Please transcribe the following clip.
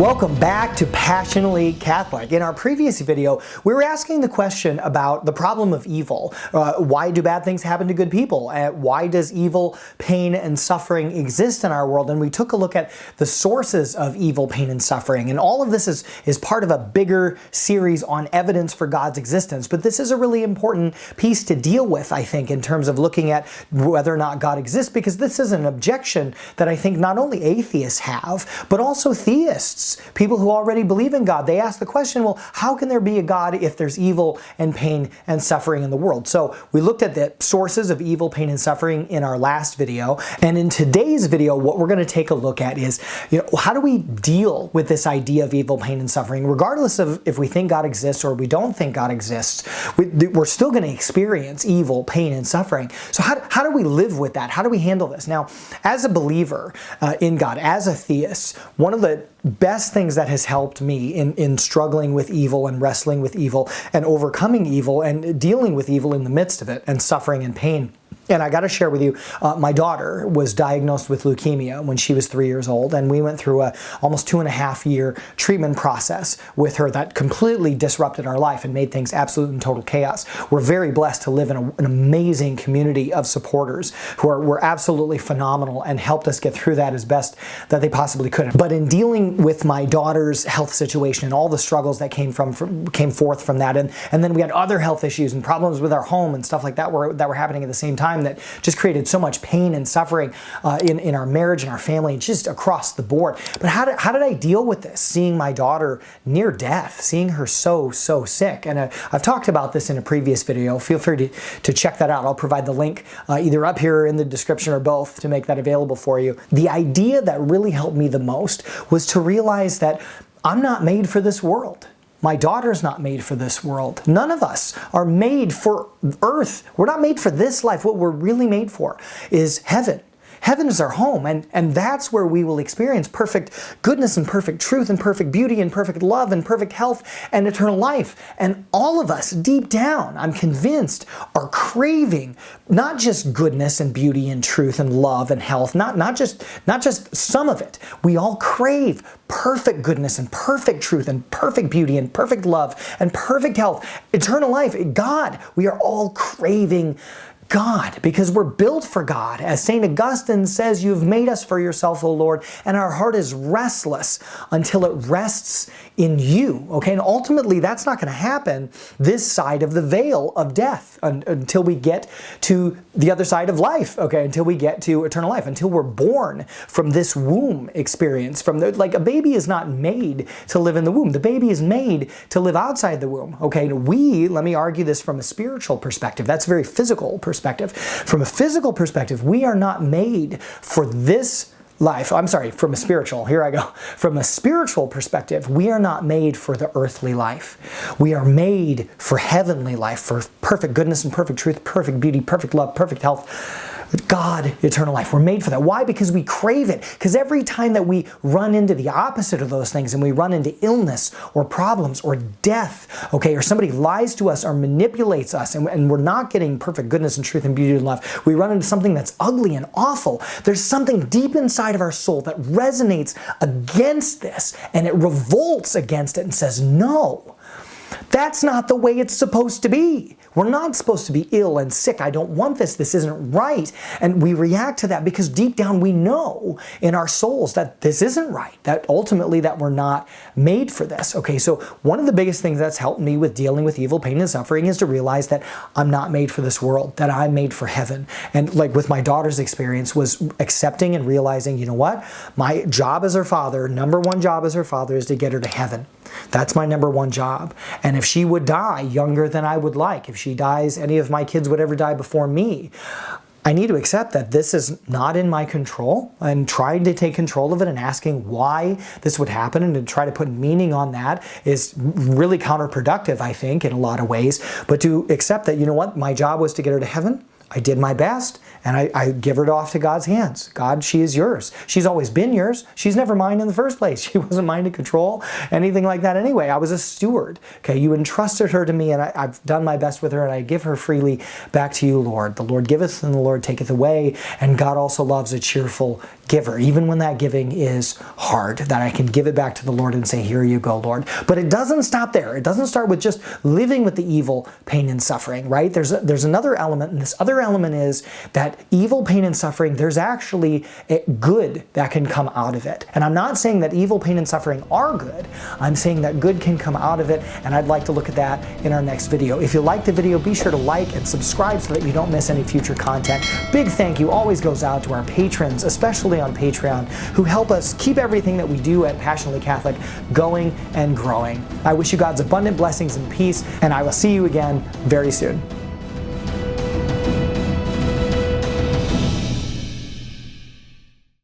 Welcome back to Passionately Catholic. In our previous video, we were asking the question about the problem of evil. Why do bad things happen to good people? Why does evil, pain, and suffering exist in our world? And we took a look at the sources of evil, pain, and suffering. And all of this is part of a bigger series on evidence for God's existence. But this is a really important piece to deal with, I think, in terms of looking at whether or not God exists, because this is an objection that I think not only atheists have, but also theists. People who already believe in God, they ask the question, well, how can there be a God if there's evil and pain and suffering in the world? So we looked at the sources of evil, pain, and suffering in our last video. And in today's video, what we're going to take a look at is, how do we deal with this idea of evil, pain, and suffering? Regardless of if we think God exists or we don't think God exists, we're still going to experience evil, pain, and suffering. So how do we live with that? How do we handle this? Now, as a believer in God, as a theist, one of the best things that has helped me in struggling with evil and wrestling with evil and overcoming evil and dealing with evil in the midst of it and suffering and pain. And I got to share with you, my daughter was diagnosed with leukemia when she was 3 years old, and we went through a almost 2.5-year treatment process with her that completely disrupted our life and made things absolute and total chaos. We're very blessed to live in an amazing community of supporters who were absolutely phenomenal and helped us get through that as best that they possibly could. But in dealing with my daughter's health situation and all the struggles that came forth from that, and then we had other health issues and problems with our home and stuff like that were happening at the same time, that just created so much pain and suffering in our marriage and our family, just across the board. But how did I deal with this? Seeing my daughter near death, seeing her so sick. And I've talked about this in a previous video. Feel free to check that out. I'll provide the link either up here in the description or both to make that available for you. The idea that really helped me the most was to realize that I'm not made for this world. My daughter's not made for this world. None of us are made for earth. We're not made for this life. What we're really made for is heaven. Heaven is our home, and that's where we will experience perfect goodness and perfect truth and perfect beauty and perfect love and perfect health and eternal life. And all of us, deep down, I'm convinced, are craving not just goodness and beauty and truth and love and health, not just some of it. We all crave perfect goodness and perfect truth and perfect beauty and perfect love and perfect health, eternal life, God. We are all craving God, because we're built for God. As St. Augustine says, you've made us for yourself, O Lord, and our heart is restless until it rests in you. Okay, and ultimately that's not going to happen this side of the veil of death until we get to the other side of life, okay, until we get to eternal life, until we're born from this womb experience. Like a baby is not made to live in the womb. The baby is made to live outside the womb, okay? And let me argue this from a spiritual perspective. That's a very physical perspective. From a physical perspective, we are not made for this life. I'm sorry, from a spiritual, here I go. From a spiritual perspective, we are not made for the earthly life. We are made for heavenly life, for perfect goodness and perfect truth, perfect beauty, perfect love, perfect health. God, eternal life. We're made for that. Why? Because we crave it. Because every time that we run into the opposite of those things and we run into illness or problems or death, okay, or somebody lies to us or manipulates us and we're not getting perfect goodness and truth and beauty and love, we run into something that's ugly and awful. There's something deep inside of our soul that resonates against this, and it revolts against it and says, no, that's not the way it's supposed to be. We're not supposed to be ill and sick. I don't want this. This isn't right. And we react to that because deep down we know in our souls that this isn't right, that ultimately that we're not made for this. Okay, so one of the biggest things that's helped me with dealing with evil, pain, and suffering is to realize that I'm not made for this world, that I'm made for heaven. And like with my daughter's experience was accepting and realizing, you know what? My job as her father, number one job as her father, is to get her to heaven. That's my number one job. And if she would die younger than I would like, if she dies, any of my kids would ever die before me, I need to accept that this is not in my control, and trying to take control of it and asking why this would happen and to try to put meaning on that is really counterproductive, I think, in a lot of ways. But to accept that, you know what, my job was to get her to heaven. I did my best, and I give her off to God's hands. God, she is yours. She's always been yours. She's never mine in the first place. She wasn't mine to control, anything like that anyway. I was a steward. Okay, you entrusted her to me, and I've done my best with her, and I give her freely back to you, Lord. The Lord giveth, and the Lord taketh away, and God also loves a cheerful giver, even when that giving is hard, that I can give it back to the Lord and say, here you go, Lord. But it doesn't stop there. It doesn't start with just living with the evil, pain, and suffering, right? There's another element, and this other element is that evil, pain, and suffering, there's actually a good that can come out of it. And I'm not saying that evil, pain, and suffering are good. I'm saying that good can come out of it, and I'd like to look at that in our next video. If you like the video, be sure to like and subscribe so that you don't miss any future content. Big thank you always goes out to our patrons, especially on Patreon, who help us keep everything that we do at Passionately Catholic going and growing. I wish you God's abundant blessings and peace, and I will see you again very soon.